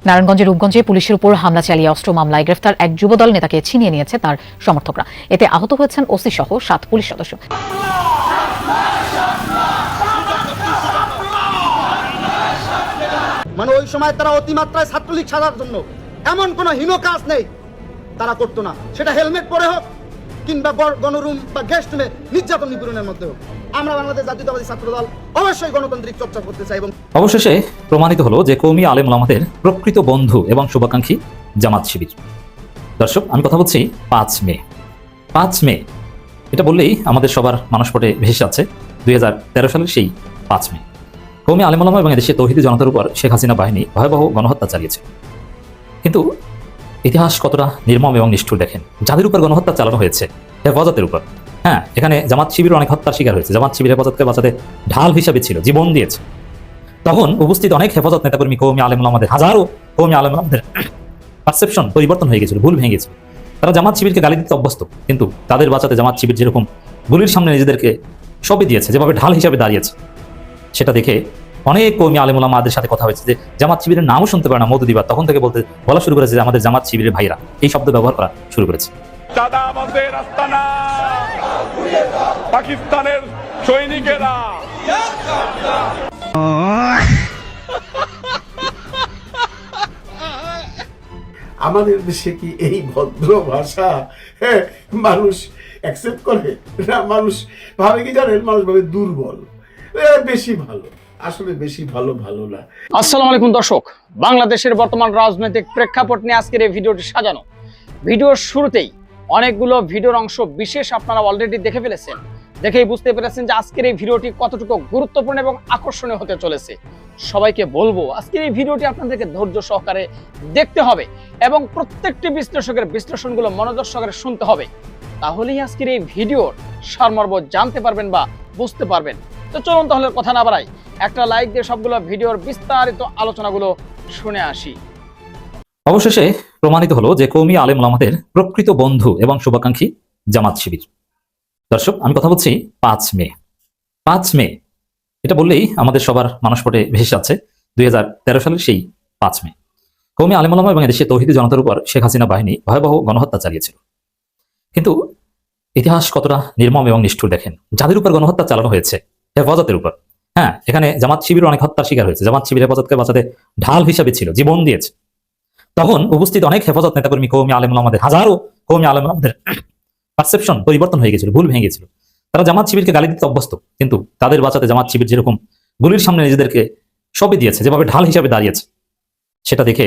নারায়ণগঞ্জের রূপগঞ্জে পুলিশের উপর হামলা চালিয়ে অস্ত্র মামলায় গ্রেফতার এক যুবদল নেতাকে ছিনিয়ে নিয়েছে তার সমর্থকরা। এতে আহত হয়েছেন ওসি সহ 7 পুলিশ সদস্য। মানে ওই সময় তারা অতিমাত্রায় ছাত্রলীগ সাজার জন্য এমন কোনো হীন কাজ নেই তারা করতো না, সেটা হেলমেট পরে হোক কিংবা গণরুম বা গেস্ট রুমে নির্যাতন নিপীড়নের মধ্যে হোক। আমরা বাংলাদেশ জাতীয়তাবাদী ছাত্রদল অবশ্যই গণতান্ত্রিক চর্চা করতে চাই। এবং অবশেষে প্রমাণিত হলো যে কওমি আলেম ওলামাদের প্রকৃত বন্ধু এবং শুভাকাঙ্ক্ষী জামাত শিবির। দর্শক, আমি কথা বলছি 5 মে। এটা বললেই আমাদের সবার মানসপটে ভেসে আছে 2013 সালের সেই 5 মে। কওমি আলেম ওলামা এবং এদেশে তৌহিদি জনতার উপর শেখ হাসিনা বাহিনী ভয়াবহ গণহত্যা চালিয়েছে। কিন্তু ইতিহাস কতটা নির্মম এবং নিষ্ঠুর দেখেন। যাদের উপর গণহত্যা চালানো হয়েছে হেফাজতের উপর, হ্যাঁ, এখানে জামাত শিবির অনেক হত্যার শিকার হয়েছে। জামাত শিবির হেফাজতকে বাঁচাতে ঢাল হিসাবে ছিল, জীবন দিয়েছে। তখন উপস্থিত অনেক হেফাজত নেতাকর্মী কওমি আলেম ওলামাদের, হাজারো কওমি আলেম ওলামাদের পারসেপশন পরিবর্তন হয়ে গেছিল, ভুল ভেঙে গেছিল। তারা জামাত শিবিরকে গালি দিতে অভ্যস্ত, কিন্তু তাদের বাঁচাতে জামাত শিবির যেরকম গুলির সামনে নিজেদেরকে সঁপে দিয়েছে, যেভাবে ঢাল হিসাবে দাঁড়িয়েছে, সেটা দেখে অনেক কওমি আলেম ওলামাদের সাথে কথা হয়েছে যে জামাত শিবিরের নামও শুনতে পারে না মওদুদিবাদ, তখন থেকে বলা শুরু করেছে যে আমাদের জামাত শিবিরের ভাইরা, এই শব্দ ব্যবহার করা শুরু করেছে। আমাদের আস্তানা পাকিস্তানের সৈনিকেরা। আমাদের দেশে কি এই ভদ্র ভাষা মানুষ অ্যাকসেপ্ট করে না? মানুষ ভাবে কি জানেন, মানুষ ভাবে দুর্বল, বেশি ভালো। আসলে বেশি ভালো না। আসসালামু আলাইকুম দর্শক, বাংলাদেশের বর্তমান রাজনৈতিক প্রেক্ষাপট নিয়ে আজকের এই ভিডিওটি সাজানো। ভিডিওর শুরুতেই অনেকগুলো ভিডিওর অংশ বিশেষ আপনারা অলরেডি দেখে ফেলেছেন, দেখেই বুঝতে পেরেছেন যে আজকের এই ভিডিওটি কতটুকু গুরুত্বপূর্ণ এবং আকর্ষণীয় হতে চলেছে। সবাইকে বলবো আজকের এই ভিডিওটি আপনাদেরকে ধৈর্য সহকারে দেখতে হবে এবং প্রত্যেকটি বিশ্লেষকের বিশ্লেষণগুলো মনোযোগ সহকারে শুনতে হবে। তাহলেই আজকের এই ভিডিওর সারমর্ম জানতে পারবেন বা বুঝতে পারবেন। তো চলুন তাহলে কথা না বাড়াই, একটা লাইক দিয়ে সবগুলো ভিডিওর বিস্তারিত আলোচনাগুলো শুনে আসি। অবশেষে প্রমাণিত হলো যে কওমি আলেম ওলামাদের প্রকৃত বন্ধু এবং শুভাকাঙ্ক্ষী জামাত শিবির। দর্শক, আমি কথা বলছি 5 মে। এটা বললেই আমাদের সবার মানসপটে ভেসে আছে 2013 সালের সেই 5 মে। কওমি আলেম ওলামা এবং এদেশে তৌহিদি জনতার উপর শেখ হাসিনা বাহিনী ভয়াবহ গণহত্যা চালিয়েছিল। কিন্তু ইতিহাস কতটা নির্মম এবং নিষ্ঠুর দেখেন। যাদের উপর গণহত্যা চালানো হয়েছে হেফাজতের উপর, হ্যাঁ, এখানে জামাত শিবির অনেক হত্যার শিকার হয়েছে। জামাত শিবির হেফাজতকে বাঁচাতে ঢাল হিসাবে ছিল, জীবন দিয়েছে। তখন উপস্থিত অনেক হেফাজত নেতাকর্মী কওমি আলেম ওলামাদের, হাজারো কওমি আলেম ওলামাদের পারসেপশন পরিবর্তন হয়ে গেছিল, ভুল ভেঙে গেছিল। তারা জামাত শিবিরকে গালি দিতে অভ্যস্ত, কিন্তু তাদের বাঁচাতে জামাত শিবির যেরকম গুলির সামনে নিজেদেরকে সঁপে দিয়েছে, যেভাবে ঢাল হিসাবে দাঁড়িয়েছে, সেটা দেখে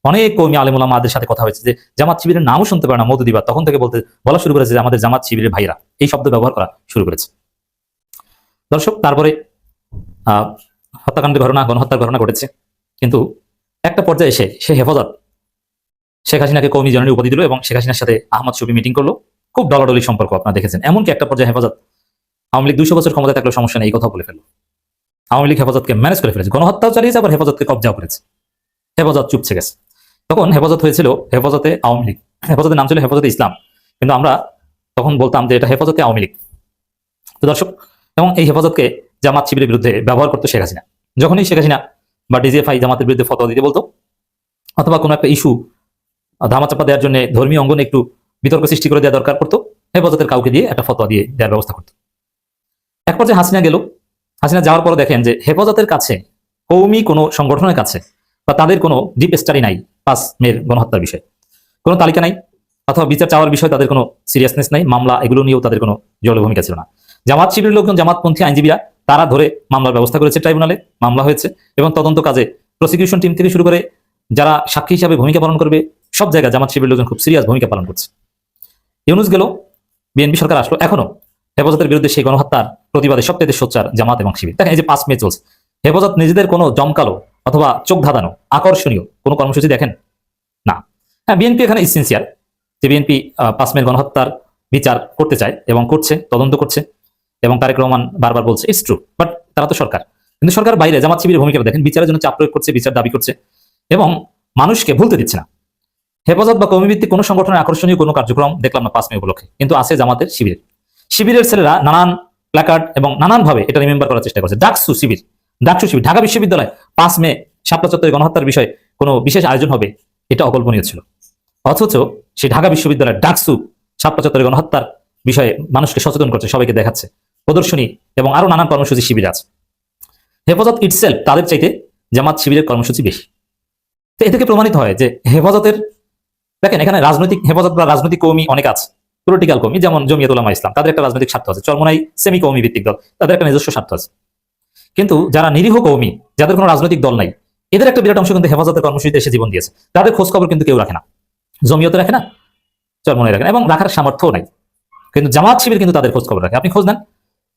অনেক কওমি আলেম ওলামাদের সাথে কথা হয়েছে যে জামাত শিবিরের নামও শুনতে পারে না মওদুদিবাদ, তখন থেকে বলা শুরু করেছে যে আমাদের জামাত শিবিরের ভাইরা, এই শব্দ ব্যবহার করা শুরু করেছে। দর্শক, তারপরে হত্যাকাণ্ডের ঘটনা, গণহত্যার ঘটনা ঘটেছে। কিন্তু একটা পর্যায়ে এসে সে হেফাজত শেখ হাসিনাকে কওমি জননী উপাধি দিল এবং শেখ হাসিনার সাথে আহমদ শফি মিটিং করলো। খুব ডলাডলি সম্পর্ক আপনারা দেখেছেন। এমনকি একটা পর্যায়ে হেফাজত আওয়ামী লীগ 200 বছর ক্ষমতায় থাকলেও সমস্যা নেই এই কথা বলে ফেললো। আওয়ামী লীগ হেফাজতকে ম্যানেজ করে ফেলেছে, গণহত্যাও চালিয়েছে, আবার হেফাজতকে কবজাও করেছে। হেফাজত চুপছে গেছে। তখন হেফাজত হয়েছিল হেফাজতে আওয়ামী লীগ, হেফাজতের নাম ছিল হেফাজতে ইসলাম, কিন্তু আমরা তখন বলতাম যে এটা হেফাজতে আওয়ামী লীগ। তো দর্শক, এবং এই হেফাজতকে জামাত শিবিরের বিরুদ্ধে ব্যবহার করতো শেখ হাসিনা। যখনই শেখ হাসিনা বা ডিজিএফআই জামাতের বিরুদ্ধে ফতোয়া দিতে বলতো, অথবা কোনো একটা ইস্যু ধামাচাপা দেওয়ার জন্য ধর্মীয় অঙ্গনে একটু বিতর্ক সৃষ্টি করে দেওয়া দরকার পড়তো, হেফাজতের কাউকে দিয়ে একটা ফতোয়া দিয়ে দেওয়ার ব্যবস্থা করতো। এক পর্যায়ে হাসিনা গেল। হাসিনা যাওয়ার পর দেখেন যে হেফাজতের কাছে, কওমি কোনো সংগঠনের কাছে বা তাদের কোনো ডিপ স্টাডি নাই 5 মের গণহত্যার বিষয়ে, কোনো তালিকা নাই, অথবা বিচার চাওয়ার বিষয়ে তাদের কোনো সিরিয়াসনেস নাই, মামলা এগুলো নিয়েও তাদের কোনো জল ভূমিকা ছিল না। জামাত শিবিরের লোকজন, জামাতপন্থী আইনজীবীরা, তারা ধরে মামলার ব্যবস্থা করেছে, ট্রাইব্যুনালে মামলা হয়েছে এবং তদন্ত কাজে প্রসিকিউশন টিম থেকে শুরু করে যারা সাক্ষী হিসাবে ভূমিকা পালন করবে, সব জায়গায় জামাত শিবিরের লোকজন খুব সিরিয়াস ভূমিকা পালন করছে। ইউনূস গেল, বিএনপি সরকার আসলো, এখনো হেফাজতের বিরুদ্ধে সেই গণহত্যার প্রতিবাদে সবচেয়ে সোচ্চার জামাত এবং শিবির। দেখেন, এই যে 5 মে চলছে, হেফাজত নিজেদের কোনো জমকালো অথবা চোখ ধাঁধানো আকর্ষণীয় কোনো কর্মসূচি দেখেন না। হ্যাঁ, বিএনপি এখানে ইসেন্সিয়াল, যে বিএনপি 5 মের গণহত্যার বিচার করতে চায় এবং করছে, তদন্ত করছে, এবং তারেক রহমান বারবার বলছে ইটস ট্রু, বাট তারা তো সরকার। কিন্তু সরকার বাইরে জামাত শিবিরের ভূমিকা দেখেন, বিচারের জন্য চাপ প্রয়োগ করছে, বিচার দাবি করছে এবং মানুষকে ভুলতে দিচ্ছে না। হেফাজত বা কওমি ভিত্তিক কোনো সংগঠনের আকর্ষণীয় কোনো কার্যক্রম দেখলাম না 5 মে উপলক্ষে, কিন্তু আছে জামাতের শিবিরের ছেলেরা নানান প্ল্যাকার্ড এবং নানানভাবে এটা রিমেম্বার করার চেষ্টা করছে। ডাকসু শিবির, ঢাকা বিশ্ববিদ্যালয় 5 মে শাপলা চত্বরে গণহত্যার বিষয়ে কোনো বিশেষ আয়োজন হবে এটা অকল্পনীয় ছিল। অথচ সেই ঢাকা বিশ্ববিদ্যালয়ের ডাকসু শাপলা চত্বরে গণহত্যার বিষয়ে মানুষকে সচেতন করছে, সবাইকে দেখাচ্ছে, প্রদর্শনী এবং আরো নানান কর্মসূচি শিবির আছে। হেফাজত ইটসেলফ তাদের চাইতে জামাত শিবিরের কর্মসূচি বেশি। তো এ থেকে প্রমাণিত হয় যে হেফাজতের, দেখেন এখানে রাজনৈতিক হেফাজত বা রাজনৈতিক কৌমি অনেক আছে, পলিটিক্যাল কৌমি, যেমন জমিয়ত উলামা ইসলাম, তাদের একটা রাজনৈতিক স্বার্থ আছে। চরমোনাই সেমি কৌমি ভিত্তিক দল, তাদের একটা নিজস্ব স্বার্থ আছে। কিন্তু যারা নিরীহ কৌমি, যাদের কোনো রাজনৈতিক দল নাই, এদের একটা বিরাট অংশ কিন্তু হেফাজতের কর্মসূচিতে এসে জীবন দিয়েছে। তাদের খোঁজ খবর কিন্তু কেউ রাখে না, জমিয়তে রাখে না, চরমোনাই রাখে না, এবং রাখার সামর্থ্যও নাই। কিন্তু জামাত শিবির কিন্তু তাদের খোঁজ খবর রাখে। আপনি খোঁজ নেন,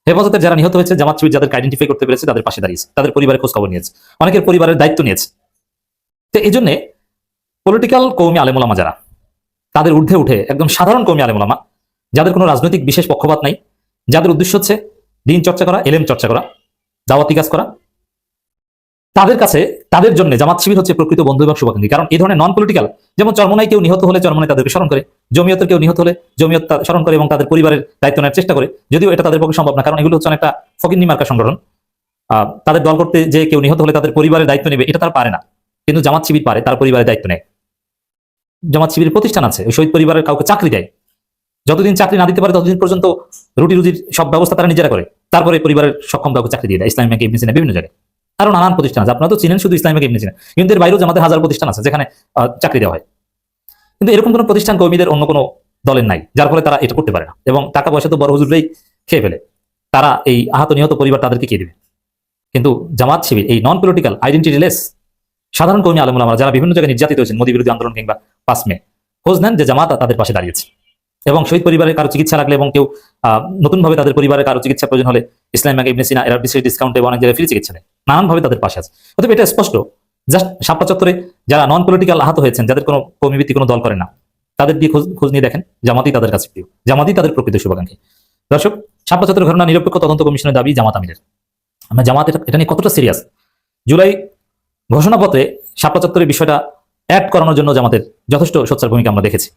হেফাজতের যারা নিহত হয়েছে, জামাত শিবির যাদেরকে আইডেন্টিফাই করতে পেরেছে, তাদের পাশে দাঁড়িয়েছে, তাদের পরিবারের খোঁজ খবর নিয়েছে, অনেকের পরিবারের দায়িত্ব নিয়েছে। তো এই জন্যে পলিটিক্যাল কৌমি আলেমুলামা যারা, তাদের ঊর্ধ্বে উঠে একদম সাধারণ কৌমি আলেমুলামা, যাদের কোনো রাজনৈতিক বিশেষ পক্ষপাত নাই, যাদের উদ্দেশ্য হচ্ছে দিন চর্চা করা, এলেম চর্চা করা, দাওয়াতি কাজ করা, তাদের কাছে, তাদের জন্য জামাত শিবির হচ্ছে প্রকৃত বন্ধু এবং শুভাকাঙ্ক্ষী। কারণ এই ধরনের নন পলিটিক্যাল, যেমন চরমোনাই কেউ নিহত হলে চরমোনাই তাদেরকে স্মরণ করে, জমিয়তের কেউ নিহত হলে জমিয়ত স্মরণ করে এবং তাদের পরিবারের দায়িত্ব নেওয়ার চেষ্টা করে, যদিও এটা তাদের পক্ষে সম্ভব না, কারণ এগুলো হচ্ছে অনেকটা ফকিন্নি মার্কা সংগঠন। তাদের দল করতে যে কেউ নিহত হলে তাদের পরিবারের দায়িত্ব নেবে, এটা তারা পারে না। কিন্তু জামাত শিবির পারে, তার পরিবারের দায়িত্ব নেয়। জামাত শিবির প্রতিষ্ঠান আছে, ওই শহীদ পরিবারের কাউকে চাকরি দেয়, যতদিন চাকরি না দিতে পারে ততদিন পর্যন্ত রুটি রুজির সব ব্যবস্থা তারা নিজেরা করে, তারপরে পরিবারের সক্ষম কাউকে চাকরি দিয়ে দেয়। ইসলামী ব্যাংক, ইবনে সিনা, বিভিন্ন জায়গায় আরো নানান প্রতিষ্ঠান আছে। আপনারা তো চিনেন শুধু ইসলামী ব্যাংক, ইবনে সিনা, কিন্তু এর বাইরেও আমাদের হাজার প্রতিষ্ঠান আছে যেখানে চাকরি দেওয়া হয়। কিন্তু এরকম কোনো প্রতিষ্ঠান কর্মীদের অন্য কোনো দলের নাই, যার ফলে তারা এটা করতে পারে না। এবং টাকা পয়সা তো বড় হুজুররাই খেয়ে ফেলে, তারা এই আহত নিহত পরিবার তাদেরকে কে দেবে? কিন্তু জামাত শিবির এই নন পলিটিক্যাল আইডেন্টিটি লেস সাধারণ কর্মী আলেমুলামা যারা বিভিন্ন জায়গায় নির্যাতিত হয়েছেন, মোদী বিরোধী আন্দোলন কিংবা 5 মে, খোঁজ নেন যে জামাত তাদের পাশে দাঁড়িয়েছে। এবং শহীদ পরিবারের কারো চিকিৎসা লাগলে এবং কেউ নতুনভাবে তাদের পরিবারের কারো চিকিৎসা প্রয়োজন হলে ইসলামী ব্যাংক, ইবনে সিনা এরা বিশেষ ডিসকাউন্টে অনেক জায়গায় ফ্রি চিকিৎসা দেয়, নানানভাবে তাদের পাশে আছে। অতএব এটা স্পষ্ট, জাস্ট শাপলা চত্বরে যারা নন পলিটিক্যাল আহত হয়েছেন, যাদের কোনো কর্মীভিত্তিক কোনো দল করে না, তাদের দিয়ে খোঁজ নিয়ে দেখেন, জামাতই তাদের কাছে প্রিয়, জামাতই তাদের প্রকৃত শুভাকাঙ্ক্ষী। দর্শক, শাপলা চত্বরের ঘটনা নিরপেক্ষ তদন্ত কমিশনের দাবি জামাত আমিরের। আমরা জামাত এটা নিয়ে কতটা সিরিয়াস, জুলাই ঘোষণাপত্রে শাপলা চত্বরের বিষয়টা অ্যাড করানোর জন্য জামাতের যথেষ্ট সোচ্চার ভূমিকা আমরা দেখেছি।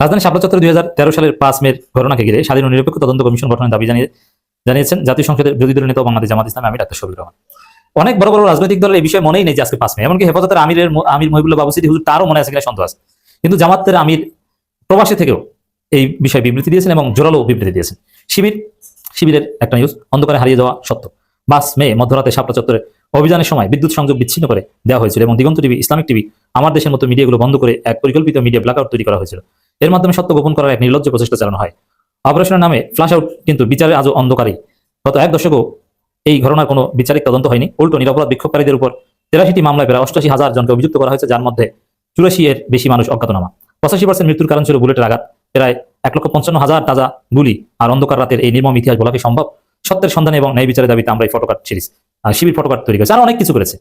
রাজধানী শাপলা চত্বরে 2013 সালের 5 মের ঘটনাকে ঘিরে স্বাধীন ও নিরপেক্ষ তদন্ত কমিশন গঠনের দাবি জানিয়েছেন জাতীয় সংসদের বিরোধী দলের নেতা বাংলাদেশ জামাত ইসলামী আমির ডাক্তার শফিকুর রহমান। অনেক বড় বড় রাজনৈতিক দলের এই বিষয়ে মনেই নেই যে আজকে 5 মে, এমনকি হেফাজতের আমির মহিবুল্লাহ বাবুসিদ্দিক হুজুর তারও মনে আছে কিনা সন্দেহ আছে। কিন্তু জামাতের আমির প্রবাসী থেকেও এই বিষয়ে বিবৃতি দিয়েছেন এবং জোরালো বিবৃতি দিয়েছেন। শিবিরের একটা নিউজ, অন্ধকারে হারিয়ে যাওয়া সত্য। 5 মে মধ্যরাতে শাপলা চত্বরে অভিযানের সময় বিদ্যুৎ সংযোগ বিচ্ছিন্ন করে দেওয়া হয়েছিল এবং দিগন্ত টিভি, ইসলামিক টিভি, আমার দেশের মতো মিডিয়াগুলো বন্ধ করে এক পরিকল্পিত মিডিয়া ব্ল্যাকআউট তৈরি করা হয়েছিল। এর মাধ্যমে সত্য গোপন করার এক নির্লজ্জ প্রচেষ্টা চালানো হয়। অপারেশনের নামে ফ্ল্যাশ আউট, কিন্তু বিচারে আজও অন্ধকারী। গত 1 দশকও এই ঘটনার কোনো বিচারিক তদন্ত হয়নি। উল্টো নিরপরাধ বিক্ষোভকারীদের উপর 83টি মামলায় প্রায় 88,000 জনকে অভিযুক্ত করা হয়েছে, যার মধ্যে 84 এর বেশি মানুষ অজ্ঞাতনামা। 85% মৃত্যুর কারণ ছিল বুলেটের আঘাত। প্রায় 1,55,000 তাজা গুলি। আর অন্ধকার রাতের এই নির্মম ইতিহাস বলা কি সম্ভব? সত্যের সন্ধানে এবং ন্যায় বিচারের দাবিতে আমরা এই ফটোকার্ড সিরিজ শিবির ফটোকার্ড তৈরি করেছে, আর অনেক কিছু করেছে।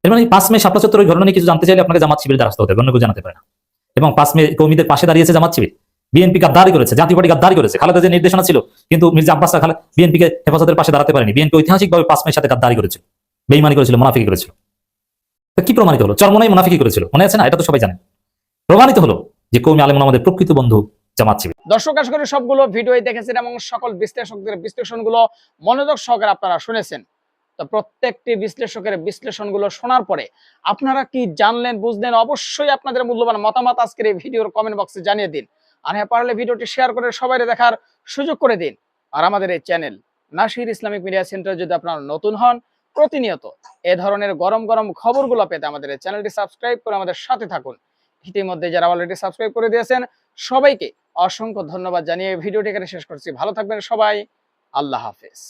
এর মানে 5 মে শাপলা চত্বরের ঘটনা নিয়ে কিছু জানতে চাইলে আপনাকে জামাত শিবিরের দ্বারস্থ হতে হবে, অন্য কেউ জানাতে পারে না। এবং 5 মে কর্মীদের পাশে দাঁড়িয়েছে জামাত শিবির। বিএনপি গাদ্দারি করেছে, জাতীয় পার্টি গাদ্দারি করেছে। খালেদা যে নির্দেশনা ছিল, কিন্তু মির্জা আব্বাসরা বিএনপিকে হেফাজতের পাশে দাঁড়াতে পারেনি। বিএনপি ঐতিহাসিকভাবে 5 মের সাথে গাদ্দারি করেছিল, বেইমানি করেছিল, মুনাফিকি করেছিল। তো কি প্রমাণিত হলো? চরমোনাই মুনাফিকি করেছিল, মনে আছে না? এটা তো সবাই জানে। প্রমাণিত হলো যে কওমি আলেম আমাদের প্রকৃত বন্ধু জামাত শিবির। দর্শক, আশা করি সবগুলো ভিডিওই দেখেছেন এবং সকল বিশ্লেষকদের বিশ্লেষণগুলো মনোযোগ সহকারে আপনারা শুনেছেন। তো প্রত্যেকটি বিশ্লেষকের বিশ্লেষণগুলো শোনার পরে আপনারা কি জানলেন, বুঝলেন? অবশ্যই আপনাদের মূল্যবান মতামত আজকের এই ভিডিওর কমেন্ট বক্সে জানিয়ে দিন। আর হ্যাঁ, পারলে ভিডিওটি শেয়ার করে সবাই দেখার সুযোগ করে দিন। আর আমাদের এই channel Nasir Islamic media centre যদি আপনারা নতুন হন, প্রতিনিয়ত এ ধরনের গরম গরম খবরগুলো পেতে আমাদের এই চ্যানেলটি সাবস্ক্রাইব করে আমাদের সাথে থাকুন। ইতিমধ্যে যারা অলরেডি সাবস্ক্রাইব করে দিয়েছেন সবাইকে অসংখ্য ধন্যবাদ জানিয়ে ভিডিওটি এখানে শেষ করছি। ভালো থাকবেন সবাই, আল্লাহ হাফেজ।